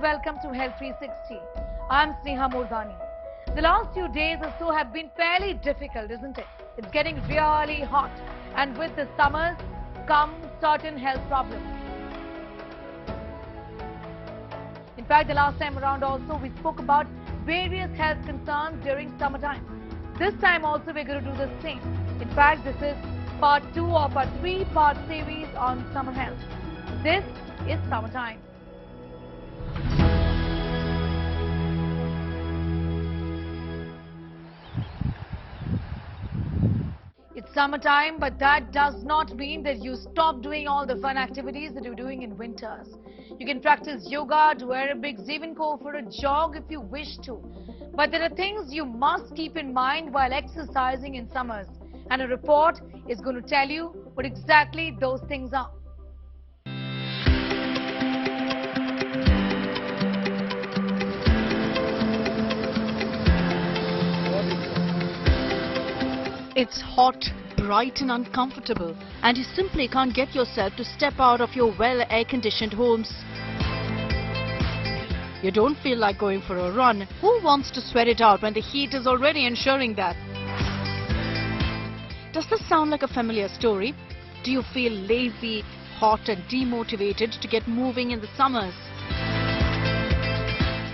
and welcome to Health 360. I'm Sneha Mordani. The last few days or so have been fairly difficult, isn't it? It's getting really hot, and with the summers come certain health problems. In fact, the last time around also we spoke about various health concerns during summertime. This time also we're going to do the same. In fact, this is part 2 of our 3-part series on summer health. This is summertime. It's summertime, but that does not mean that you stop doing all the fun activities that you're doing in winters. You can practice yoga, do aerobics, even go for a jog if you wish to. But there are things you must keep in mind while exercising in summers. And a report is going to tell you what exactly those things are. It's hot, bright and uncomfortable, and you simply can't get yourself to step out of your well-air-conditioned homes. You don't feel like going for a run. Who wants to sweat it out when the heat is already ensuring that? Does this sound like a familiar story? Do you feel lazy, hot and demotivated to get moving in the summers?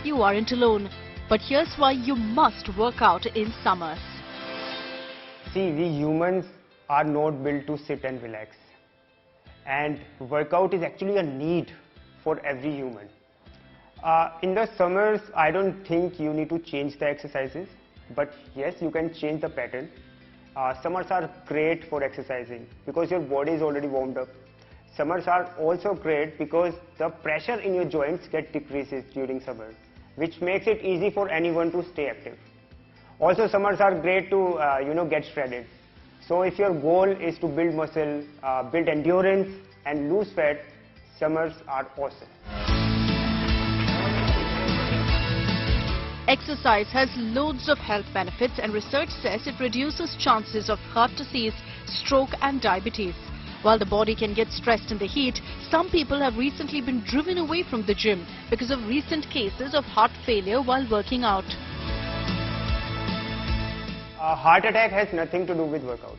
You aren't alone, but here's why you must work out in summers. See, we humans are not built to sit and relax, and workout is actually a need for every human. In the summers, I don't think you need to change the exercises, but yes, you can change the pattern. Summers are great for exercising because your body is already warmed up. Summers are also great because the pressure in your joints decreases during summer, which makes it easy for anyone to stay active. Also, summers are great to get shredded. So if your goal is to build muscle, build endurance and lose fat, summers are awesome. Exercise has loads of health benefits, and research says it reduces chances of heart disease, stroke and diabetes. While the body can get stressed in the heat, some people have recently been driven away from the gym because of recent cases of heart failure while working out. A heart attack has nothing to do with workout.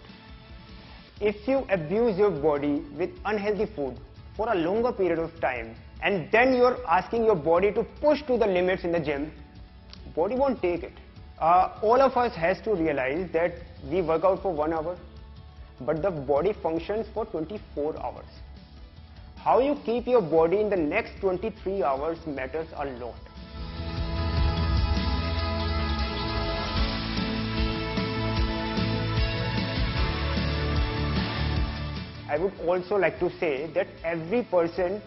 If you abuse your body with unhealthy food for a longer period of time, and then you're asking your body to push to the limits in the gym, body won't take it. All of us has to realize that we work out for 1 hour, but the body functions for 24 hours. How you keep your body in the next 23 hours matters a lot. I would also like to say that every person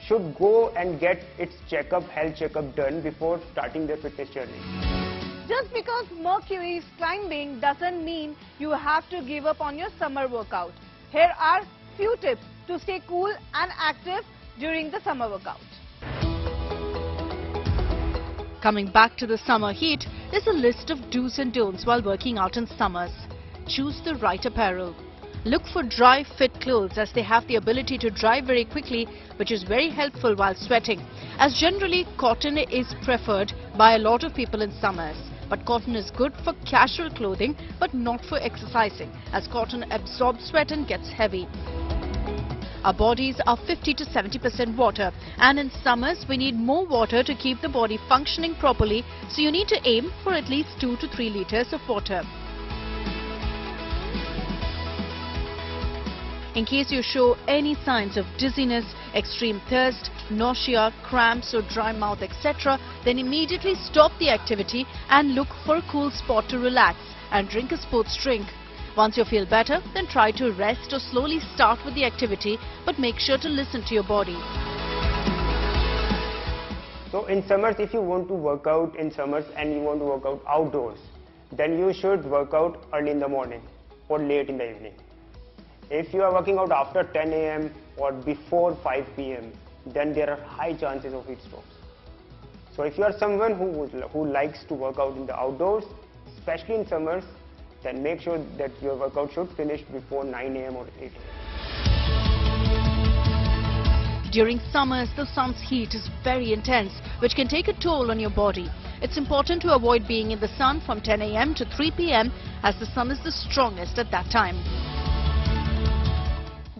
should go and get its health checkup done before starting their fitness journey. Just because mercury is climbing doesn't mean you have to give up on your summer workout. Here are few tips to stay cool and active during the summer workout. Coming back to the summer heat, there's a list of do's and don'ts while working out in summers. Choose the right apparel. Look for dry, fit clothes, as they have the ability to dry very quickly, which is very helpful while sweating. As generally, cotton is preferred by a lot of people in summers. But cotton is good for casual clothing, but not for exercising, as cotton absorbs sweat and gets heavy. Our bodies are 50 to 70% water, and in summers we need more water to keep the body functioning properly, so you need to aim for at least 2 to 3 liters of water. In case you show any signs of dizziness, extreme thirst, nausea, cramps or dry mouth, etc., then immediately stop the activity and look for a cool spot to relax and drink a sports drink. Once you feel better, then try to rest or slowly start with the activity, but make sure to listen to your body. So in summers, if you want to work out in summers and you want to work out outdoors, then you should work out early in the morning or late in the evening. If you are working out after 10 AM or before 5 PM, then there are high chances of heat strokes. So if you are someone who likes to work out in the outdoors, especially in summers, then make sure that your workout should finish before 9 AM or 8 AM. During summers, the sun's heat is very intense, which can take a toll on your body. It's important to avoid being in the sun from 10 a.m. to 3 p.m. as the sun is the strongest at that time.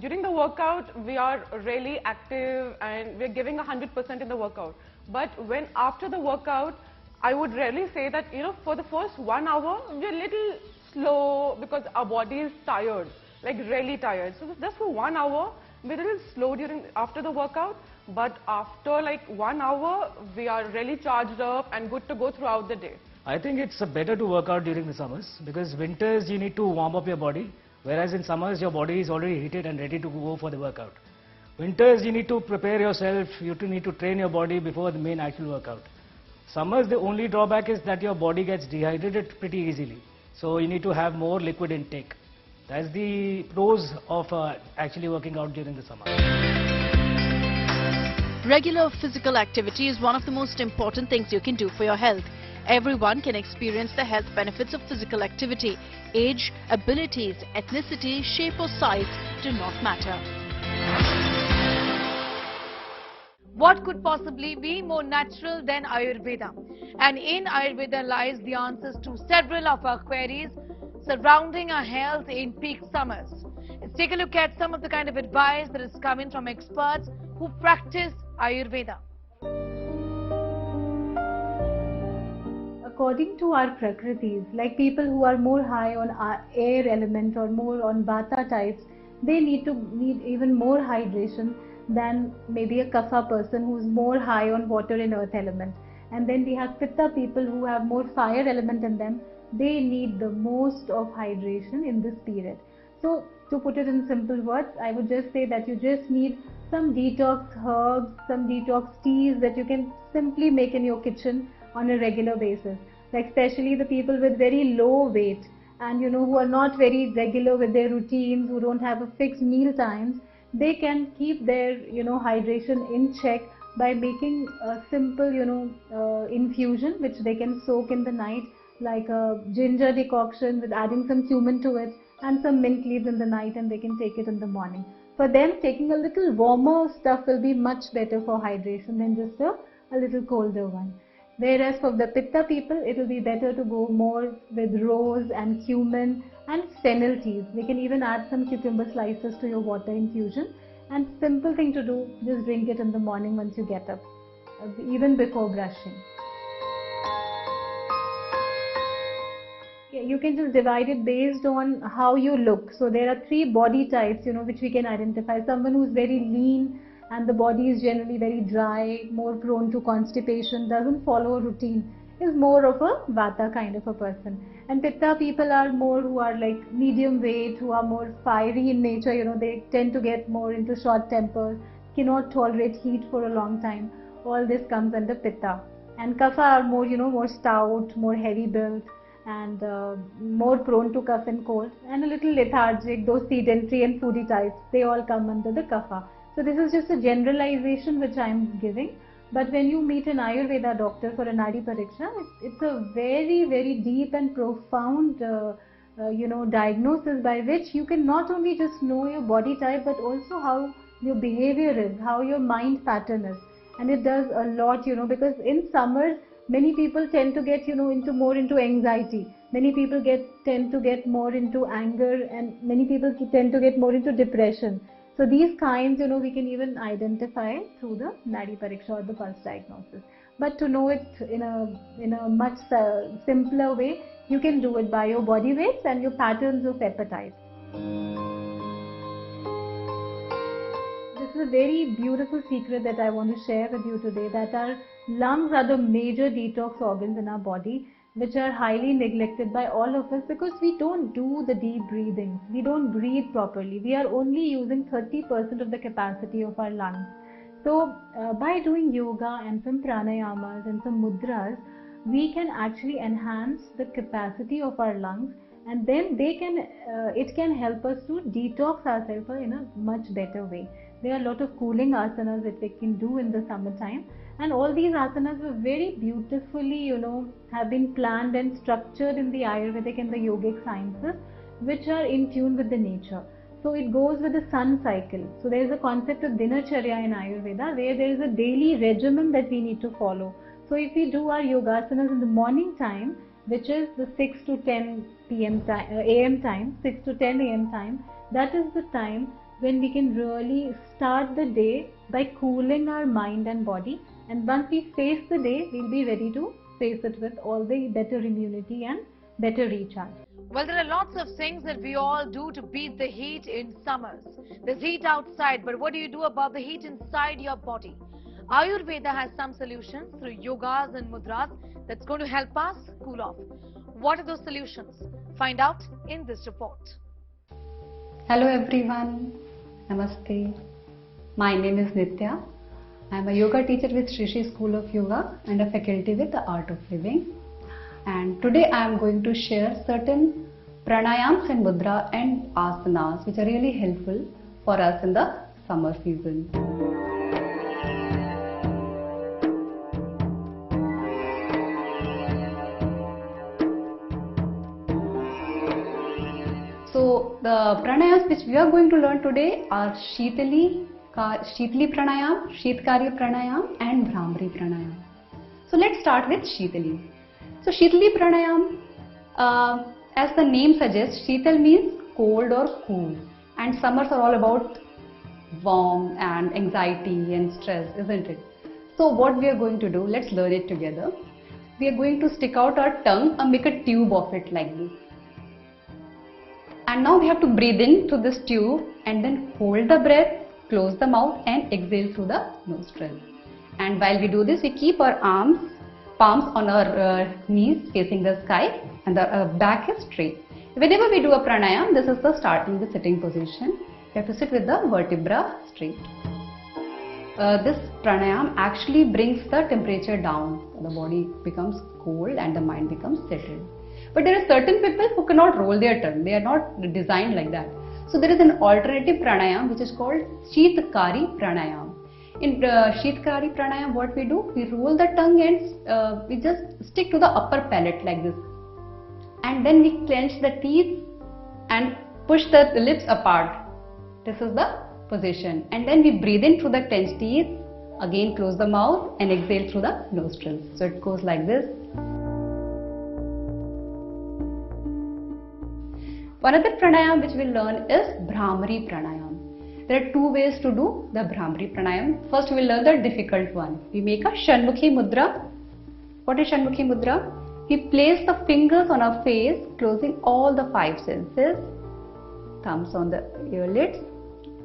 During the workout, we are really active and we're giving 100% in the workout. But when after the workout, I would really say that, for the first 1 hour, we're a little slow because our body is tired, like really tired. So just for 1 hour, we're a little slow after the workout. But after like 1 hour, we are really charged up and good to go throughout the day. I think it's better to work out during the summers because winters you need to warm up your body, whereas in summers your body is already heated and ready to go for the workout. Winters you need to prepare yourself, you need to train your body before the main actual workout. Summers, the only drawback is that your body gets dehydrated pretty easily, so you need to have more liquid intake. That's the pros of actually working out during the summer. Regular physical activity is one of the most important things you can do for your health. Everyone can experience the health benefits of physical activity. Age, abilities, ethnicity, shape or size do not matter. What could possibly be more natural than Ayurveda? And in Ayurveda lies the answers to several of our queries surrounding our health in peak summers. Let's take a look at some of the kind of advice that is coming from experts who practice Ayurveda. According to our prakritis, like people who are more high on air element or more on vata types, they need even more hydration than maybe a kapha person who's more high on water and earth element. And then we have pitta people who have more fire element in them. They need the most of hydration in this period. So to put it in simple words, I would just say that you just need some detox herbs, some detox teas that you can simply make in your kitchen on a regular basis. Like especially the people with very low weight and who are not very regular with their routines, who don't have a fixed meal times, they can keep their hydration in check by making a simple infusion which they can soak in the night, like a ginger decoction with adding some cumin to it and some mint leaves in the night, and they can take it in the morning. For them, taking a little warmer stuff will be much better for hydration than just a little colder one. Whereas for the pitta people, it will be better to go more with rose and cumin and fennel teas. We can even add some cucumber slices to your water infusion. And simple thing to do, just drink it in the morning once you get up, even before brushing. You can just divide it based on how you look. So there are 3 body types, which we can identify. Someone who's very lean and the body is generally very dry, more prone to constipation, doesn't follow a routine, is more of a vata kind of a person. And pitta people are more who are like medium weight, who are more fiery in nature, they tend to get more into short tempers, cannot tolerate heat for a long time. All this comes under pitta. And kapha are more, more stout, more heavy built, and more prone to cough and cold, and a little lethargic, those sedentary and foodie types, they all come under the kapha. So this is just a generalization which I am giving. But when you meet an Ayurveda doctor for a Nadi Pariksha, it's a very, very deep and profound diagnosis by which you can not only just know your body type but also how your behavior is, how your mind pattern is. And it does a lot, because in summers, many people tend to get, more into anxiety. Many people tend to get more into anger, and many people tend to get more into depression. So these kinds, we can even identify through the Nadi Pariksha or the pulse diagnosis. But to know it in a much simpler way, you can do it by your body weights and your patterns of appetite. This is a very beautiful secret that I want to share with you today, that our lungs are the major detox organs in our body, which are highly neglected by all of us because we don't do the deep breathing. We don't breathe properly. We are only using 30% of the capacity of our lungs. So by doing yoga and some pranayamas and some mudras, we can actually enhance the capacity of our lungs, and then it can help us to detox ourselves in a much better way. There are a lot of cooling asanas that we can do in the summertime. And all these asanas were very beautifully, have been planned and structured in the Ayurvedic and the yogic sciences, which are in tune with the nature. So it goes with the sun cycle. So there is a concept of dinacharya in Ayurveda where there is a daily regimen that we need to follow. So if we do our yogasanas in the morning time, which is the 6 to 10 p.m. AM time, 6 to 10 AM time, that is the time when we can really start the day by cooling our mind and body. And once we face the day, we'll be ready to face it with all the better immunity and better recharge. Well, there are lots of things that we all do to beat the heat in summers. There's heat outside, but what do you do about the heat inside your body? Ayurveda has some solutions through yogas and mudras that's going to help us cool off. What are those solutions? Find out in this report. Hello everyone, Namaste. My name is Nitya. I am a yoga teacher with Shri Shri School of Yoga and a faculty with the Art of Living. And today I am going to share certain pranayams and mudra and asanas which are really helpful for us in the summer season. So the pranayams which we are going to learn today are Shitali Pranayam, Shitkari Pranayam and Bhramari Pranayam. So let's start with Shitali. So Shitali Pranayam, as the name suggests, Shital means cold or cool, and summers are all about warm and anxiety and stress, isn't it? So what we are going to do, let's learn it together. We are going to stick out our tongue and make a tube of it like this. And now we have to breathe in through this tube and then hold the breath, close the mouth and exhale through the nostrils. And while we do this, we keep our palms on our knees facing the sky and the back is straight. Whenever we do a pranayam, this is the sitting position. You have to sit with the vertebra straight. This pranayam actually brings the temperature down. The body becomes cold and the mind becomes settled. But there are certain people who cannot roll their tongue. They are not designed like that. So there is an alternative pranayam which is called Shitkari Pranayam. In Shitkari Pranayam, what we do? We roll the tongue and we just stick to the upper palate like this. And then we clench the teeth and push the lips apart. This is the position. And then we breathe in through the clenched teeth, again close the mouth and exhale through the nostrils. So it goes like this. One other pranayam which we'll learn is Bhramari Pranayam. There are two ways to do the Bhramari Pranayam. First we will learn the difficult one. We make a Shanmukhi Mudra. What is Shanmukhi Mudra? We place the fingers on our face, closing all the five senses, thumbs on the earlids,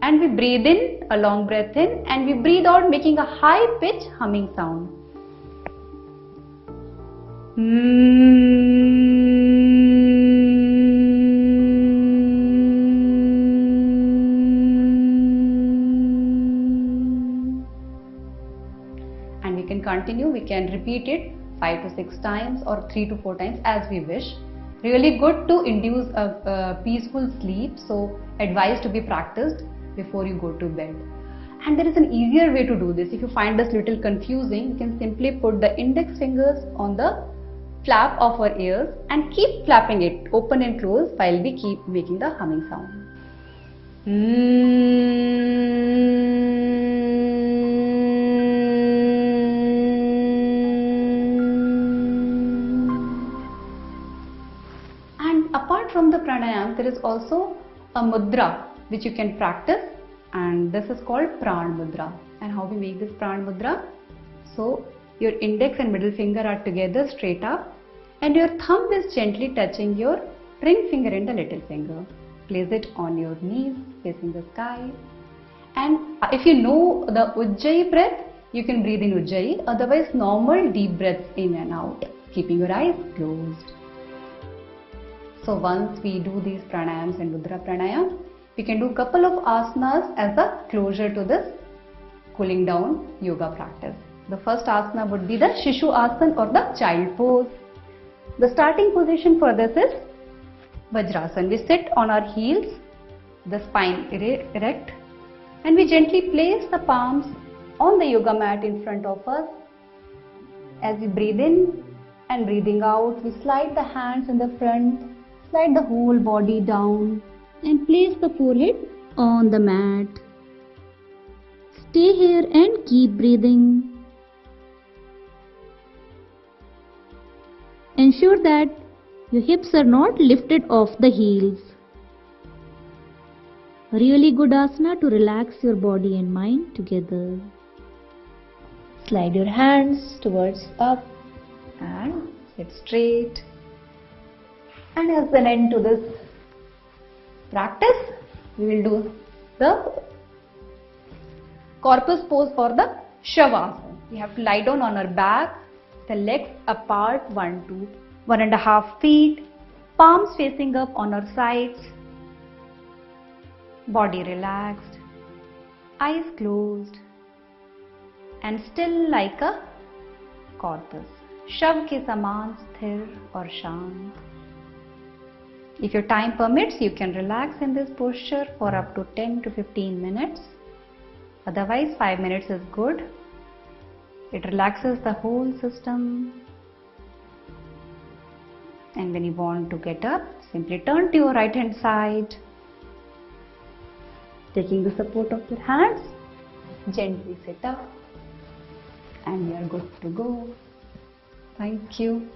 and we breathe in, a long breath in, and we breathe out making a high pitch humming sound. And we can continue, we can repeat it 5 to 6 times or 3 to 4 times as we wish. Really good to induce a peaceful sleep, so advised to be practiced before you go to bed. And there is an easier way to do this. If you find this little confusing, you can simply put the index fingers on the flap of our ears and keep flapping it open and close while we keep making the humming sound. Apart from the pranayam, there is also a mudra which you can practice, and this is called pran mudra. And how we make this pran mudra? So your index and middle finger are together straight up and your thumb is gently touching your ring finger and the little finger. Place it on your knees facing the sky, and if you know the Ujjayi breath, you can breathe in Ujjayi, otherwise normal deep breaths in and out, keeping your eyes closed. So once we do these pranayams and mudra pranayam, we can do a couple of asanas as a closure to this cooling down yoga practice. The first asana would be the Shishu Asana or the child pose. The starting position for this is Vajrasana. We sit on our heels, the spine erect, and we gently place the palms on the yoga mat in front of us. As we breathe in and breathing out, we slide the hands in the front, slide the whole body down and place the forehead on the mat. Stay here and keep breathing. Ensure that your hips are not lifted off the heels. A really good asana to relax your body and mind together. Slide your hands towards up and sit straight. And as an end to this practice, we will do the corpus pose for the Shavasana. We have to lie down on our back, the legs apart 1 to 1.5 feet, palms facing up on our sides, body relaxed, eyes closed, and still like a corpus. Shav ke saman sthir aur shant. If your time permits, you can relax in this posture for up to 10 to 15 minutes. Otherwise, 5 minutes is good. It relaxes the whole system. And when you want to get up, simply turn to your right hand side. Taking the support of your hands, gently sit up. And you are good to go. Thank you.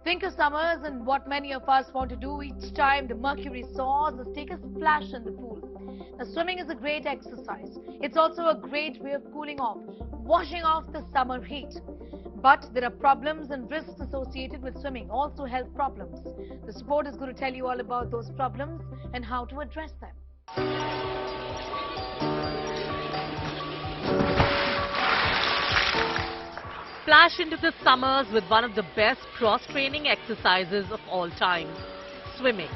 Think of summers and what many of us want to do each time the mercury soars is take a splash in the pool. Now, swimming is a great exercise. It's also a great way of cooling off, washing off the summer heat. But there are problems and risks associated with swimming, also health problems. The support is going to tell you all about those problems and how to address them. Splash into the summers with one of the best cross-training exercises of all time, swimming.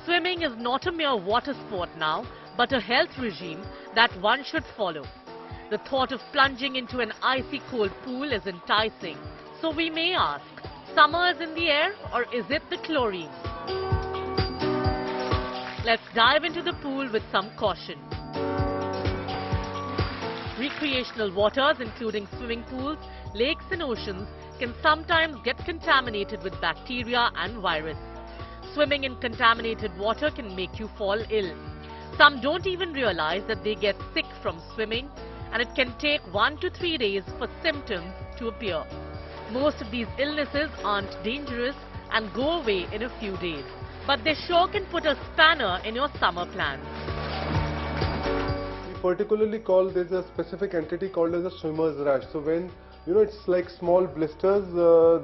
Swimming is not a mere water sport now, but a health regime that one should follow. The thought of plunging into an icy cold pool is enticing. So we may ask, summer is in the air or is it the chlorine? Let's dive into the pool with some caution. Recreational waters, including swimming pools, lakes and oceans, can sometimes get contaminated with bacteria and virus. Swimming in contaminated water can make you fall ill. Some don't even realize that they get sick from swimming, and it can take 1 to 3 days for symptoms to appear. Most of these illnesses aren't dangerous and go away in a few days, but they sure can put a spanner in your summer plans. Particularly called, there's a specific entity called as a swimmer's rash. So when it's like small blisters,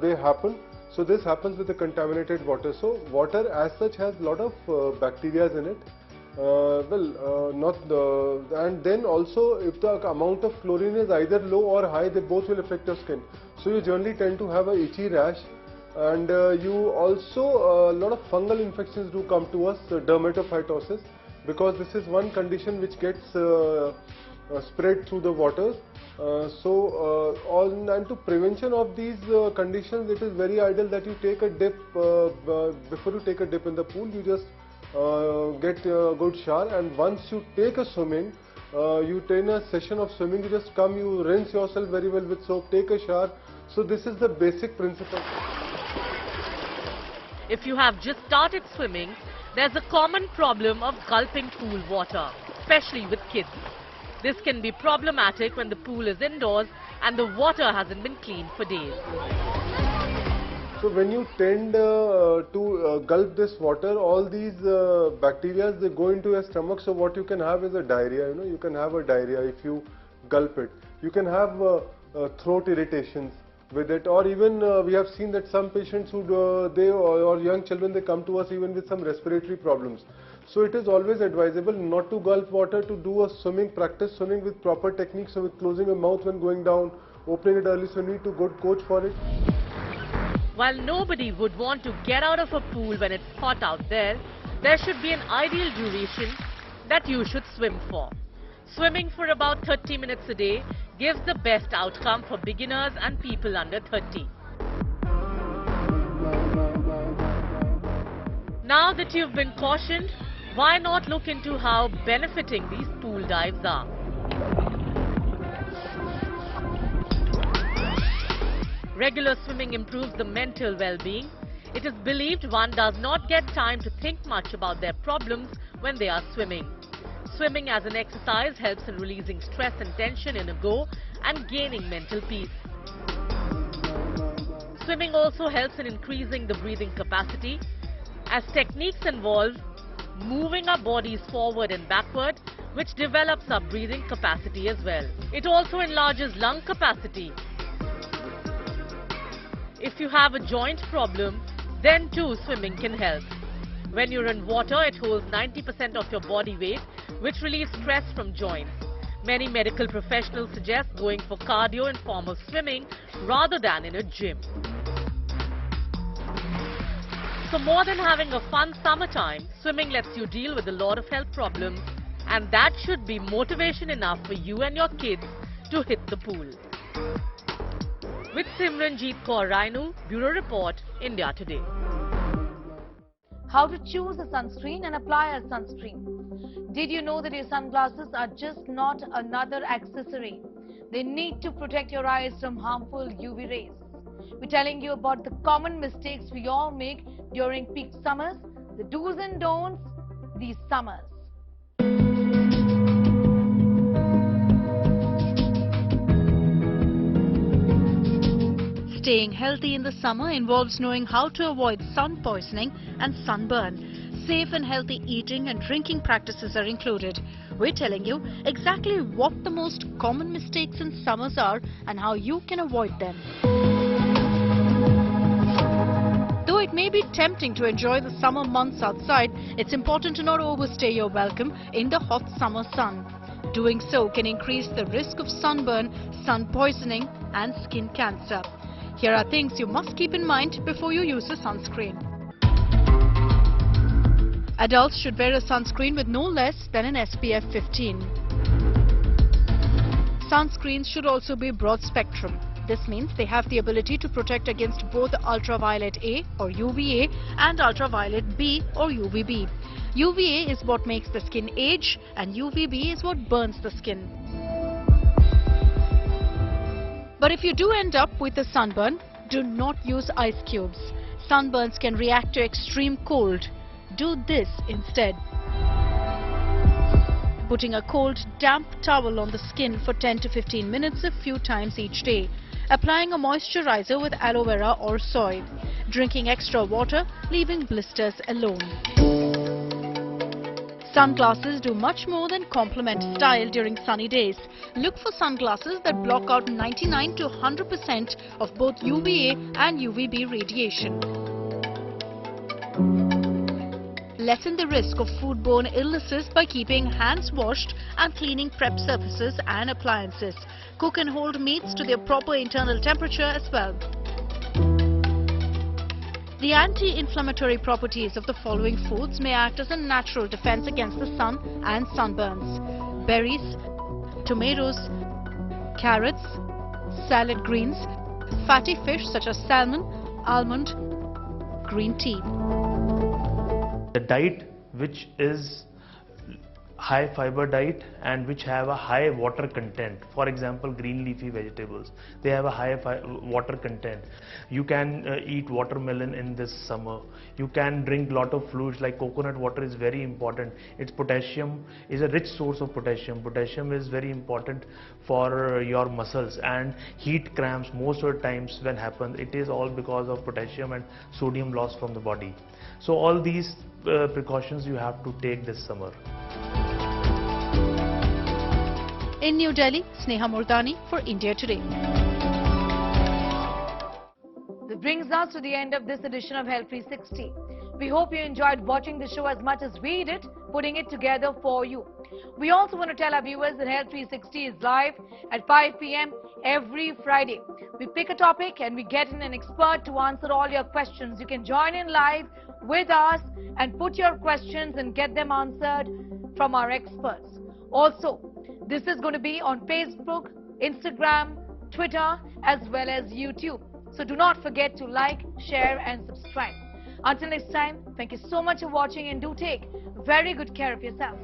they happen. So this happens with the contaminated water. So water as such has a lot of bacteria in it. And then also if the amount of chlorine is either low or high, they both will affect your skin. So you generally tend to have a itchy rash, and you also a lot of fungal infections do come to us, dermatophytosis. Because this is one condition which gets spread through the water. And to prevention of these conditions, it is very ideal that you take a dip. Before you take a dip in the pool, you just get a good shower, and once you take a swimming, you take a session of swimming, you just come, you rinse yourself very well with soap, take a shower. So this is the basic principle. If you have just started swimming, there's a common problem of gulping pool water, especially with kids. This can be problematic when the pool is indoors and the water hasn't been cleaned for days. So when you tend to gulp this water, all these bacteria, they go into your stomach. So what you can have is a diarrhea. You can have a diarrhea if you gulp it. You can have throat irritations with it, or even we have seen that some patients who or young children, they come to us even with some respiratory problems. So it is always advisable not to gulp water, to do a practice swimming with proper techniques, so with closing your mouth when going down, opening it early, so you need to good coach for it. While nobody would want to get out of a pool when it's hot out there, there should be an ideal duration that you should swim for. Swimming for about 30 minutes a day gives the best outcome for beginners and people under 30. Now that you've been cautioned, why not look into how benefiting these pool dives are? Regular swimming improves the mental well-being. It is believed one does not get time to think much about their problems when they are swimming. Swimming as an exercise helps in releasing stress and tension in a go and gaining mental peace. Swimming also helps in increasing the breathing capacity, as techniques involve moving our bodies forward and backward, which develops our breathing capacity as well. It also enlarges lung capacity. If you have a joint problem, then too swimming can help. When you're in water, it holds 90% of your body weight, which relieves stress from joints. Many medical professionals suggest going for cardio in form of swimming rather than in a gym. So more than having a fun summertime, swimming lets you deal with a lot of health problems, and that should be motivation enough for you and your kids to hit the pool. With Simranjeet Kaur Rainu, Bureau Report, India Today. How to choose a sunscreen and apply a sunscreen. Did you know that your sunglasses are just not another accessory? They need to protect your eyes from harmful UV rays. We're telling you about the common mistakes we all make during peak summers, the do's and don'ts these summers. Staying healthy in the summer involves knowing how to avoid sun poisoning and sunburn. Safe and healthy eating and drinking practices are included. We're telling you exactly what the most common mistakes in summers are and how you can avoid them. Though it may be tempting to enjoy the summer months outside, it's important to not overstay your welcome in the hot summer sun. Doing so can increase the risk of sunburn, sun poisoning and skin cancer. Here are things you must keep in mind before you use a sunscreen. Adults should wear a sunscreen with no less than an SPF 15. Sunscreens should also be broad spectrum. This means they have the ability to protect against both ultraviolet A or UVA and ultraviolet B or UVB. UVA is what makes the skin age and UVB is what burns the skin. But if you do end up with a sunburn, do not use ice cubes. Sunburns can react to extreme cold. Do this instead. Putting a cold, damp towel on the skin for 10 to 15 minutes a few times each day. Applying a moisturizer with aloe vera or soy. Drinking extra water, leaving blisters alone. Sunglasses do much more than complement style during sunny days. Look for sunglasses that block out 99 to 100% of both UVA and UVB radiation. Lessen the risk of foodborne illnesses by keeping hands washed and cleaning prep surfaces and appliances. Cook and hold meats to their proper internal temperature as well. The anti-inflammatory properties of the following foods may act as a natural defense against the sun and sunburns. Berries, tomatoes, carrots, salad greens, fatty fish such as salmon, almond, green tea. The diet which is high fiber diet and which have a high water content, for example green leafy vegetables, they have a high water content. You can eat watermelon in this summer. You can drink lot of fluids like coconut water is very important. Its potassium is a rich source of potassium. Potassium is very important for your muscles, and heat cramps most of the times when happen, it is all because of potassium and sodium loss from the body. So all these precautions you have to take this summer. In New Delhi, Sneha Mordani for India Today. This brings us to the end of this edition of Health 360. We hope you enjoyed watching the show as much as we did, putting it together for you. We also want to tell our viewers that Health 360 is live at 5 p.m. every Friday. We pick a topic and we get in an expert to answer all your questions. You can join in live with us and put your questions and get them answered from our experts. Also, this is going to be on Facebook, Instagram, Twitter, as well as YouTube. So do not forget to like, share and subscribe. Until next time, thank you so much for watching and do take very good care of yourself.